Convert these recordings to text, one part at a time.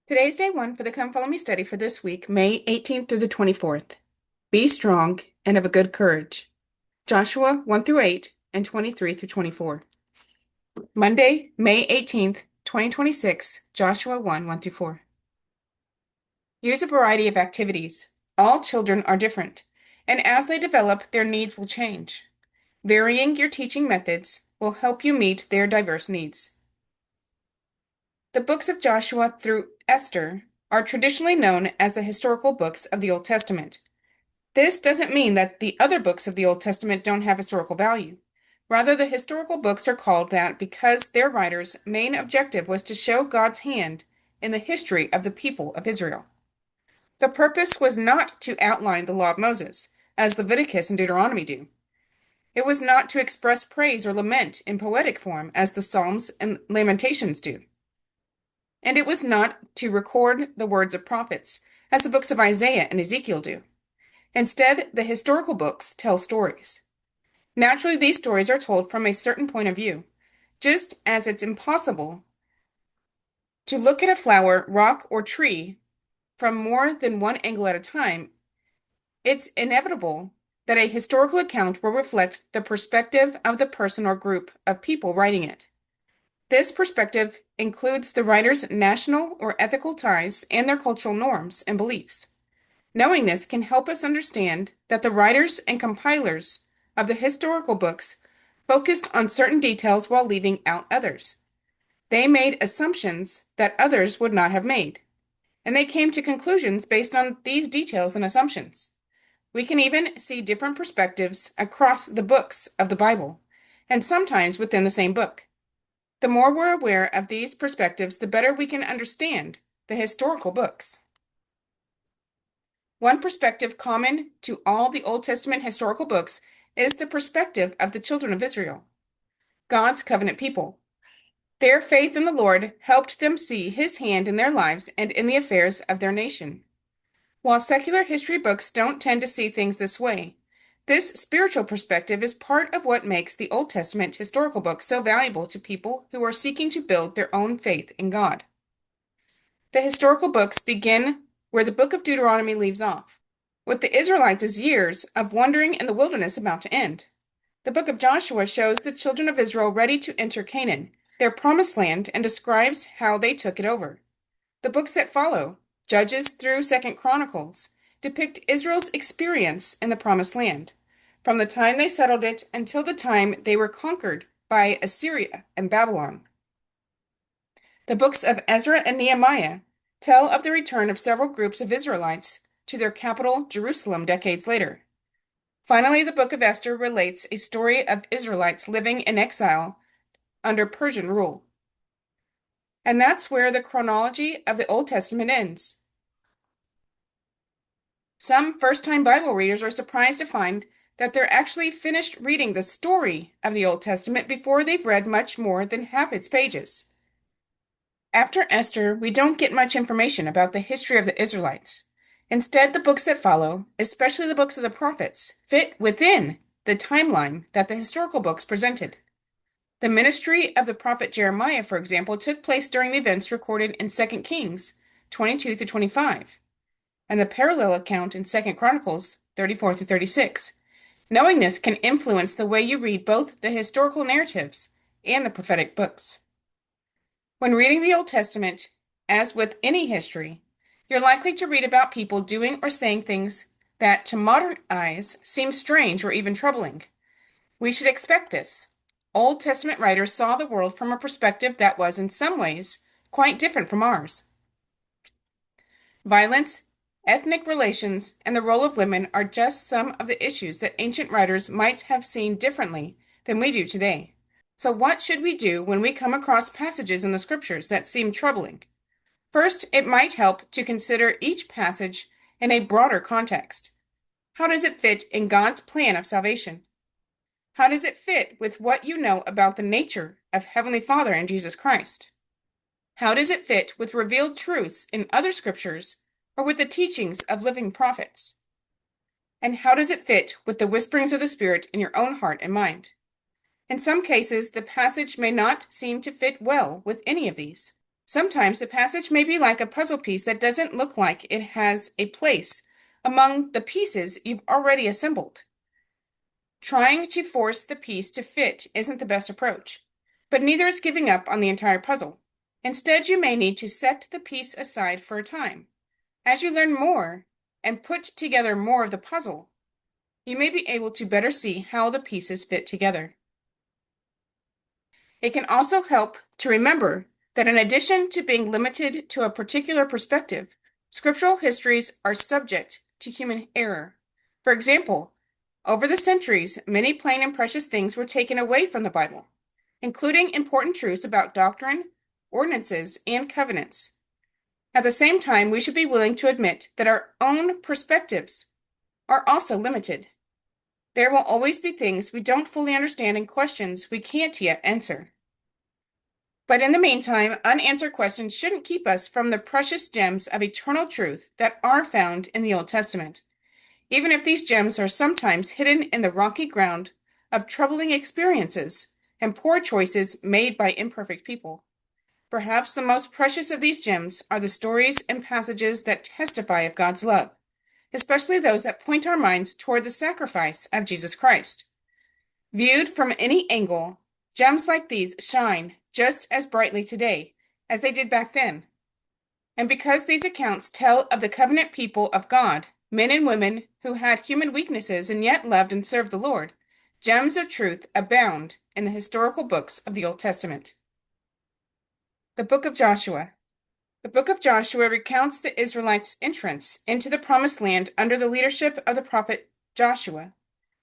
Today is day one for the Come Follow Me study for this week, May 18th through the 24th. Be strong and of a good courage. Joshua 1 through 8 and 23 through 24. Monday, May 18th, 2026, Joshua 1 through 4. Use a variety of activities. All children are different, and as they develop, their needs will change. Varying your teaching methods will help you meet their diverse needs. The books of Joshua through Esther are traditionally known as the historical books of the Old Testament. This doesn't mean that the other books of the Old Testament don't have historical value. Rather, the historical books are called that because their writers' main objective was to show God's hand in the history of the people of Israel. The purpose was not to outline the law of Moses, as Leviticus and Deuteronomy do. It was not to express praise or lament in poetic form, as the Psalms and Lamentations do. And it was not to record the words of prophets, as the books of Isaiah and Ezekiel do. Instead, the historical books tell stories. Naturally, these stories are told from a certain point of view, just as it's impossible to look at a flower, rock, or tree from more than one angle at a time. It's inevitable that a historical account will reflect the perspective of the person or group of people writing it. This perspective includes the writer's national or ethical ties and their cultural norms and beliefs. Knowing this can help us understand that the writers and compilers of the historical books focused on certain details while leaving out others. They made assumptions that others would not have made, and they came to conclusions based on these details and assumptions. We can even see different perspectives across the books of the Bible, and sometimes within the same book. The more we're aware of these perspectives, the better we can understand the historical books. One perspective common to all the Old Testament historical books is the perspective of the children of Israel, God's covenant people. Their faith in the Lord helped them see His hand in their lives and in the affairs of their nation. While secular history books don't tend to see things this way, this spiritual perspective is part of what makes the Old Testament historical books so valuable to people who are seeking to build their own faith in God. The historical books begin where the book of Deuteronomy leaves off, with the Israelites' years of wandering in the wilderness about to end. The book of Joshua shows the children of Israel ready to enter Canaan, their promised land, and describes how they took it over. The books that follow, Judges through 2nd Chronicles, depict Israel's experience in the promised land, from the time they settled it until the time they were conquered by Assyria and Babylon. The books of Ezra and Nehemiah tell of the return of several groups of Israelites to their capital, Jerusalem, decades later. Finally, the book of Esther relates a story of Israelites living in exile under Persian rule. And that's where the chronology of the Old Testament ends. Some first-time Bible readers are surprised to find that they're actually finished reading the story of the Old Testament before they've read much more than half its pages. After Esther, we don't get much information about the history of the Israelites. Instead, the books that follow, especially the books of the prophets, fit within the timeline that the historical books presented. The ministry of the prophet Jeremiah, for example, took place during the events recorded in 2 Kings 22 through 25, and the parallel account in 2 Chronicles 34 through 36. Knowing this can influence the way you read both the historical narratives and the prophetic books. When reading the Old Testament, as with any history, you're likely to read about people doing or saying things that to modern eyes seem strange or even troubling. We should expect this. Old Testament writers saw the world from a perspective that was, in some ways, quite different from ours. Violence, ethnic relations, and the role of women are just some of the issues that ancient writers might have seen differently than we do today. So what should we do when we come across passages in the scriptures that seem troubling? First, it might help to consider each passage in a broader context. How does it fit in God's plan of salvation? How does it fit with what you know about the nature of Heavenly Father and Jesus Christ? How does it fit with revealed truths in other scriptures or with the teachings of living prophets? And how does it fit with the whisperings of the Spirit in your own heart and mind? In some cases, the passage may not seem to fit well with any of these. Sometimes the passage may be like a puzzle piece that doesn't look like it has a place among the pieces you've already assembled. Trying to force the piece to fit isn't the best approach, but neither is giving up on the entire puzzle. Instead, you may need to set the piece aside for a time. As you learn more and put together more of the puzzle, you may be able to better see how the pieces fit together. It can also help to remember that in addition to being limited to a particular perspective, scriptural histories are subject to human error. For example, over the centuries, many plain and precious things were taken away from the Bible, including important truths about doctrine, ordinances, and covenants. At the same time, we should be willing to admit that our own perspectives are also limited. There will always be things we don't fully understand and questions we can't yet answer. But in the meantime, unanswered questions shouldn't keep us from the precious gems of eternal truth that are found in the Old Testament, even if these gems are sometimes hidden in the rocky ground of troubling experiences and poor choices made by imperfect people. Perhaps the most precious of these gems are the stories and passages that testify of God's love, especially those that point our minds toward the sacrifice of Jesus Christ. Viewed from any angle, gems like these shine just as brightly today as they did back then. And because these accounts tell of the covenant people of God, men and women who had human weaknesses and yet loved and served the Lord, gems of truth abound in the historical books of the Old Testament. The Book of Joshua. The Book of Joshua recounts the Israelites' entrance into the Promised Land under the leadership of the prophet Joshua.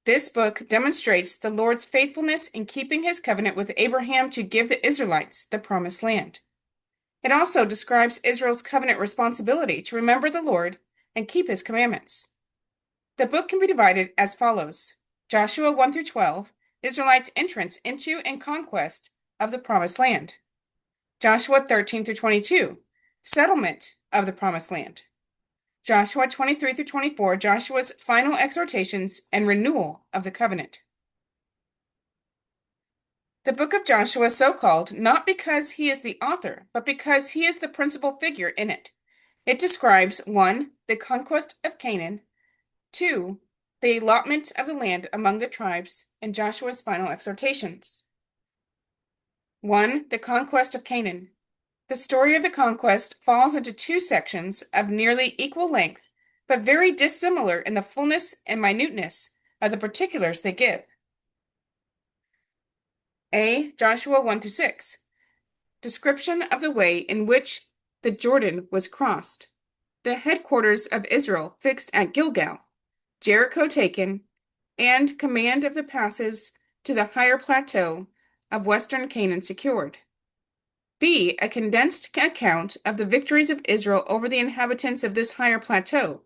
This book demonstrates the Lord's faithfulness in keeping his covenant with Abraham to give the Israelites the Promised Land. It also describes Israel's covenant responsibility to remember the Lord and keep his commandments. The book can be divided as follows: Joshua 1 through 12, Israelites' entrance into and conquest of the Promised Land. Joshua 13 through 22, settlement of the Promised Land. Joshua 23 through 24, Joshua's final exhortations and renewal of the covenant. The book of Joshua is so called not because he is the author, but because he is the principal figure in it. It describes 1. The conquest of Canaan, 2. The allotment of the land among the tribes, and Joshua's final exhortations. 1. The conquest of Canaan. The story of the conquest falls into two sections of nearly equal length, but very dissimilar in the fullness and minuteness of the particulars they give. A. Joshua 1 through 6. Description of the way in which the Jordan was crossed, the headquarters of Israel fixed at Gilgal, Jericho taken, and command of the passes to the higher plateau of western Canaan secured. B. A condensed account of the victories of Israel over the inhabitants of this higher plateau,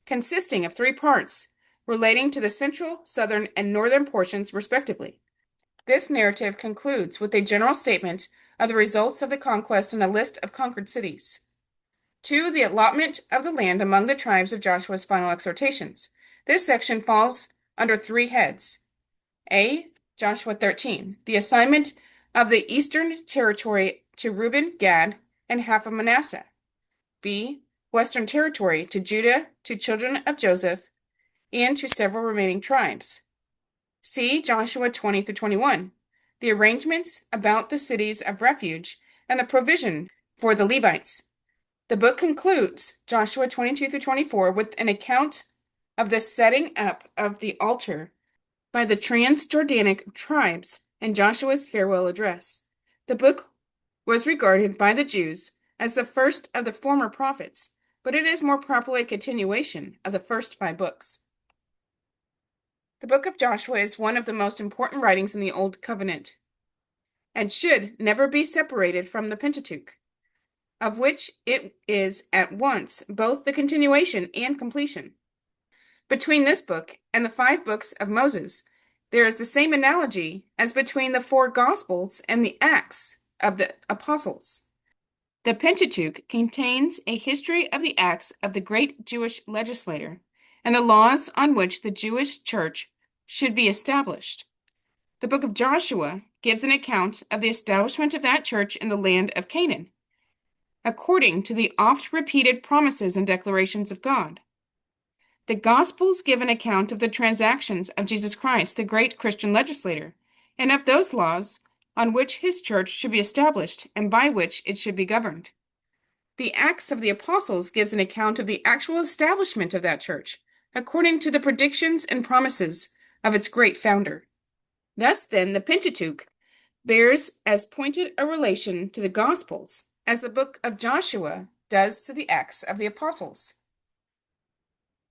consisting of 3 parts, relating to the central, southern, and northern portions respectively. This narrative concludes with a general statement of the results of the conquest and a list of conquered cities. 2. The allotment of the land among the tribes of Joshua's final exhortations. This section falls under 3 heads. A. Joshua 13. The assignment of the eastern territory to Reuben, Gad, and half of Manasseh. B. Western territory to Judah, to children of Joseph, and to several remaining tribes. C. Joshua 20 through 21. The arrangements about the cities of refuge and the provision for the Levites. The book concludes, Joshua 22 through 24, with an account of the setting up of the altar by the Transjordanic tribes and Joshua's farewell address. The book was regarded by the Jews as the first of the former prophets, but it is more properly a continuation of the first 5 books. The book of Joshua is one of the most important writings in the Old Covenant, and should never be separated from the Pentateuch, of which it is at once both the continuation and completion. Between this book and the 5 books of Moses, there is the same analogy as between the 4 Gospels and the Acts of the Apostles. The Pentateuch contains a history of the acts of the great Jewish legislator and the laws on which the Jewish church should be established. The book of Joshua gives an account of the establishment of that church in the land of Canaan, according to the oft-repeated promises and declarations of God. The Gospels give an account of the transactions of Jesus Christ, the great Christian legislator, and of those laws on which his church should be established and by which it should be governed. The Acts of the Apostles gives an account of the actual establishment of that church, according to the predictions and promises of its great founder. Thus, then, the Pentateuch bears as pointed a relation to the Gospels as the book of Joshua does to the Acts of the Apostles.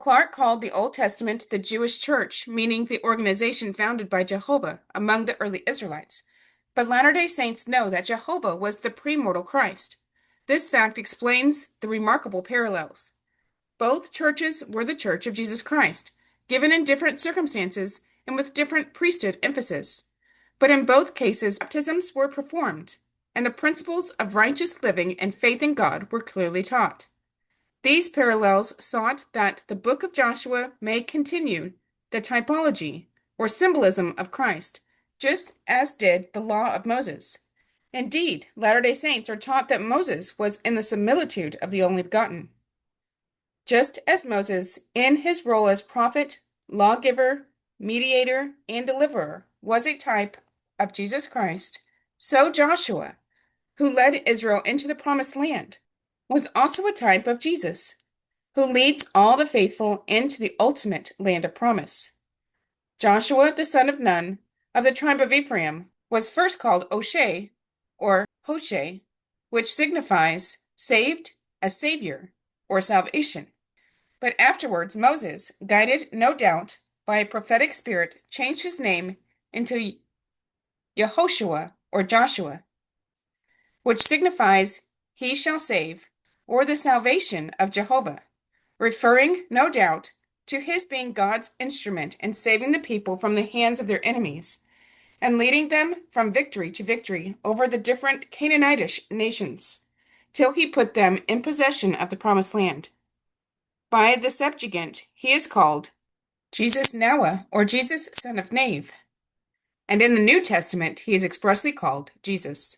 Clarke called the Old Testament the Jewish Church, meaning the organization founded by Jehovah among the early Israelites. But Latter-day Saints know that Jehovah was the premortal Christ. This fact explains the remarkable parallels. Both churches were the Church of Jesus Christ, given in different circumstances and with different priesthood emphasis. But in both cases, baptisms were performed, and the principles of righteous living and faith in God were clearly taught. These parallels sought that the book of Joshua may continue the typology or symbolism of Christ, just as did the law of Moses. Indeed, Latter-day Saints are taught that Moses was in the similitude of the only begotten. Just as Moses, in his role as prophet, lawgiver, mediator, and deliverer, was a type of Jesus Christ, so Joshua, who led Israel into the promised land, was also a type of Jesus, who leads all the faithful into the ultimate land of promise. Joshua, the son of Nun, of the tribe of Ephraim, was first called Oshay, or Hoshe, which signifies saved as savior, or salvation. But afterwards Moses, guided no doubt by a prophetic spirit, changed his name into Yehoshua, or Joshua, which signifies he shall save, or the salvation of Jehovah, referring, no doubt, to his being God's instrument in saving the people from the hands of their enemies, and leading them from victory to victory over the different Canaanitish nations, till he put them in possession of the promised land. By the Septuagint, he is called Jesus Noah, or Jesus, son of Nave, and in the New Testament, he is expressly called Jesus.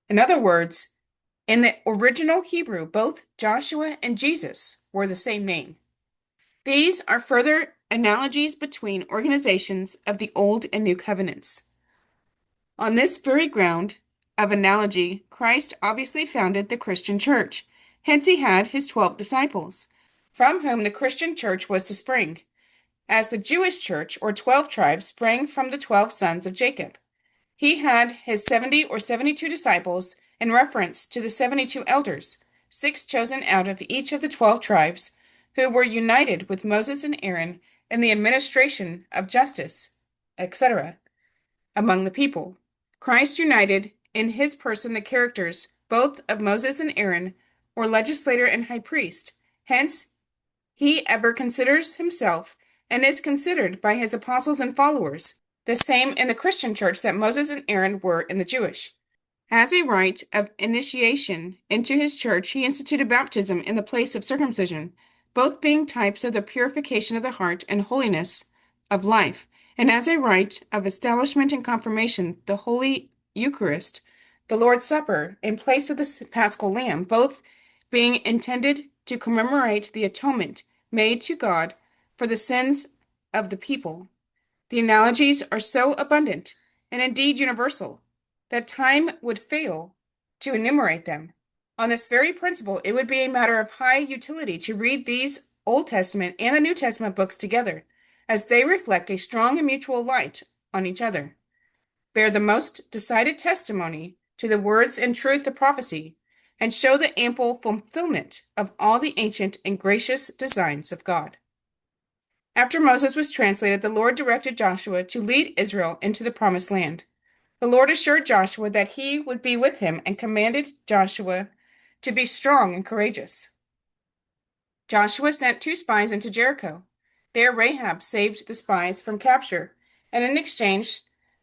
In other words, in the original Hebrew, both Joshua and Jesus were the same name. These are further analogies between organizations of the Old and New Covenants. On this very ground of analogy, Christ obviously founded the Christian church. Hence he had his 12 disciples, from whom the Christian church was to spring, as the Jewish church, or 12 tribes, sprang from the 12 sons of Jacob. He had his 70 or 72 disciples in reference to the 72 elders, 6 chosen out of each of the 12 tribes, who were united with Moses and Aaron in the administration of justice, etc., among the people. Christ united in his person the characters both of Moses and Aaron, or legislator and high priest. Hence, he ever considers himself, and is considered by his apostles and followers, the same in the Christian church that Moses and Aaron were in the Jewish. As a rite of initiation into his church, he instituted baptism in the place of circumcision, both being types of the purification of the heart and holiness of life, and as a rite of establishment and confirmation, the Holy Eucharist, the Lord's Supper, in place of the Paschal Lamb, both being intended to commemorate the atonement made to God for the sins of the people. The analogies are so abundant, and indeed universal, that time would fail to enumerate them. On this very principle, it would be a matter of high utility to read these Old Testament and the New Testament books together, as they reflect a strong and mutual light on each other, bear the most decided testimony to the words and truth of prophecy, and show the ample fulfillment of all the ancient and gracious designs of God. After Moses was translated, the Lord directed Joshua to lead Israel into the promised land. The Lord assured Joshua that he would be with him and commanded Joshua to be strong and courageous. Joshua sent 2 spies into Jericho. There Rahab saved the spies from capture, and in exchange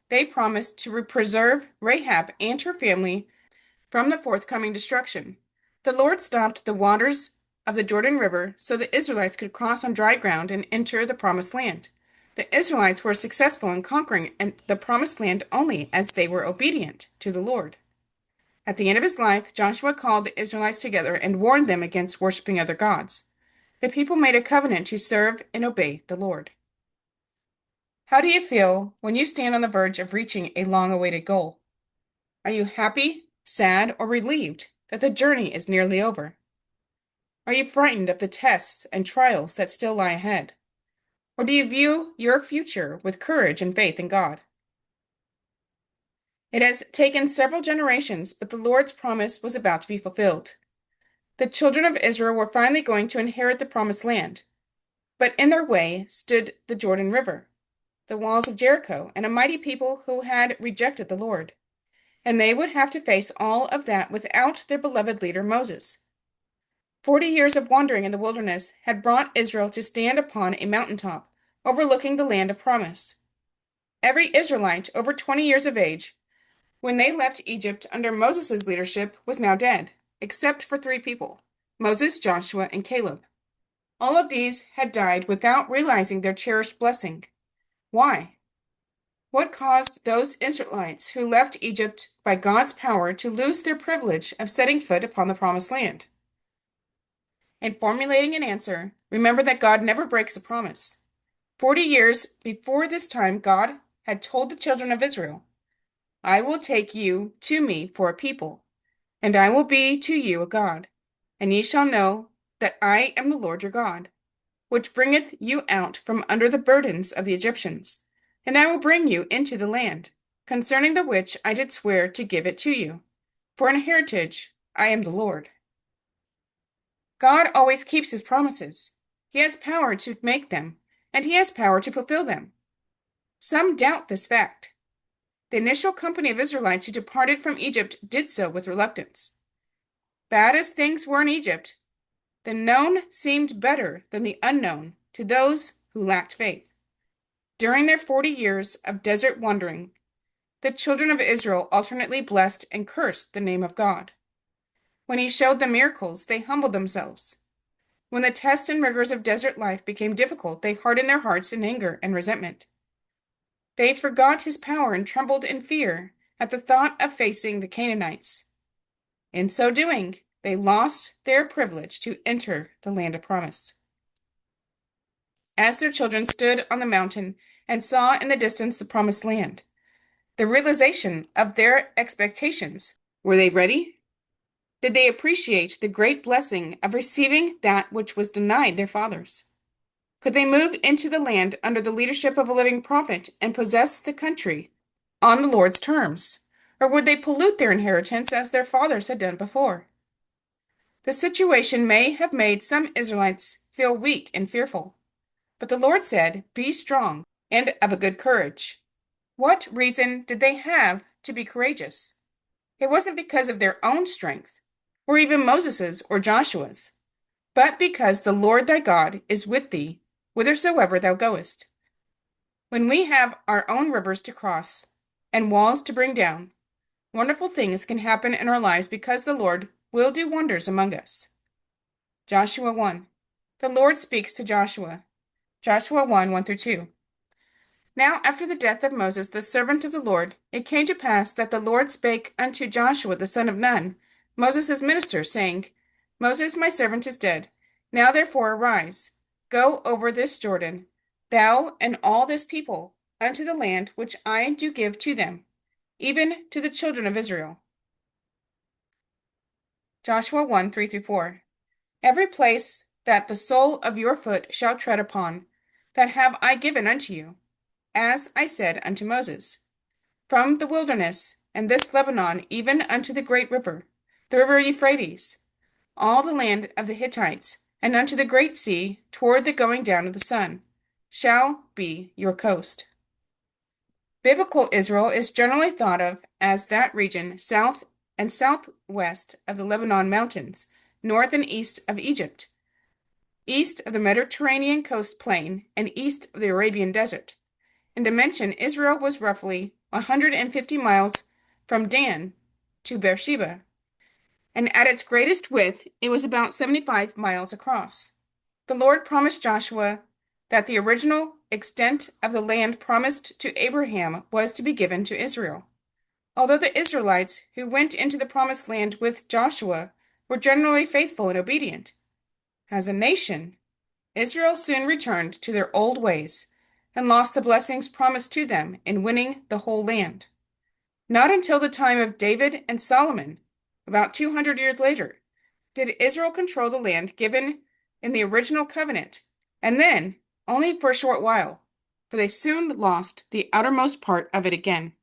they promised to preserve Rahab and her family from the forthcoming destruction. The Lord stopped the waters of the Jordan River so the Israelites could cross on dry ground and enter the promised land. The Israelites were successful in conquering the promised land only as they were obedient to the Lord. At the end of his life, Joshua called the Israelites together and warned them against worshiping other gods. The people made a covenant to serve and obey the Lord. How do you feel when you stand on the verge of reaching a long-awaited goal? Are you happy, sad, or relieved that the journey is nearly over? Are you frightened of the tests and trials that still lie ahead? Or do you view your future with courage and faith in God? It has taken several generations, but the Lord's promise was about to be fulfilled. The children of Israel were finally going to inherit the promised land, but in their way stood the Jordan River, the walls of Jericho, and a mighty people who had rejected the Lord. And they would have to face all of that without their beloved leader Moses. 40 years of wandering in the wilderness had brought Israel to stand upon a mountaintop, overlooking the land of promise. Every Israelite over 20 years of age, when they left Egypt under Moses' leadership, was now dead, except for 3 people, Moses, Joshua, and Caleb. All of these had died without realizing their cherished blessing. Why? What caused those Israelites who left Egypt by God's power to lose their privilege of setting foot upon the promised land? In formulating an answer, remember that God never breaks a promise. 40 years before this time, God had told the children of Israel, I will take you to me for a people, and I will be to you a God, and ye shall know that I am the Lord your God, which bringeth you out from under the burdens of the Egyptians, and I will bring you into the land, concerning the which I did swear to give it to you. For an heritage, I am the Lord. God always keeps his promises. He has power to make them, and he has power to fulfill them. Some doubt this fact. The initial company of Israelites who departed from Egypt did so with reluctance. Bad as things were in Egypt, the known seemed better than the unknown to those who lacked faith. During their 40 years of desert wandering, the children of Israel alternately blessed and cursed the name of God. When he showed them miracles, they humbled themselves. When the tests and rigors of desert life became difficult, they hardened their hearts in anger and resentment. They forgot his power and trembled in fear at the thought of facing the Canaanites. In so doing, they lost their privilege to enter the land of promise. As their children stood on the mountain and saw in the distance the promised land, the realization of their expectations, were they ready? Did they appreciate the great blessing of receiving that which was denied their fathers? Could they move into the land under the leadership of a living prophet and possess the country on the Lord's terms? Or would they pollute their inheritance as their fathers had done before? The situation may have made some Israelites feel weak and fearful, but the Lord said, Be strong and of a good courage. What reason did they have to be courageous? It wasn't because of their own strength, or even Moses's or Joshua's, but because the Lord thy God is with thee whithersoever thou goest. When we have our own rivers to cross and walls to bring down, wonderful things can happen in our lives because the Lord will do wonders among us. Joshua 1. The Lord speaks to Joshua. Joshua 1, 1-2. Now after the death of Moses, the servant of the Lord, it came to pass that the Lord spake unto Joshua the son of Nun, Moses' minister, saying, Moses my servant is dead. Now therefore arise, go over this Jordan, thou and all this people, unto the land which I do give to them, even to the children of Israel. Joshua 1, 3-4. Every place that the sole of your foot shall tread upon, that have I given unto you, as I said unto Moses, from the wilderness and this Lebanon even unto the great river, the river Euphrates, all the land of the Hittites, and unto the great sea toward the going down of the sun, shall be your coast. Biblical Israel is generally thought of as that region south and southwest of the Lebanon mountains, north and east of Egypt, east of the Mediterranean coast plain, and east of the Arabian desert. In dimension, Israel was roughly 150 miles from Dan to Beersheba, and at its greatest width, it was about 75 miles across. The Lord promised Joshua that the original extent of the land promised to Abraham was to be given to Israel. Although the Israelites who went into the promised land with Joshua were generally faithful and obedient, as a nation, Israel soon returned to their old ways and lost the blessings promised to them in winning the whole land. Not until the time of David and Solomon, about 200 years later, did Israel control the land given in the original covenant, and then only for a short while, for they soon lost the outermost part of it again.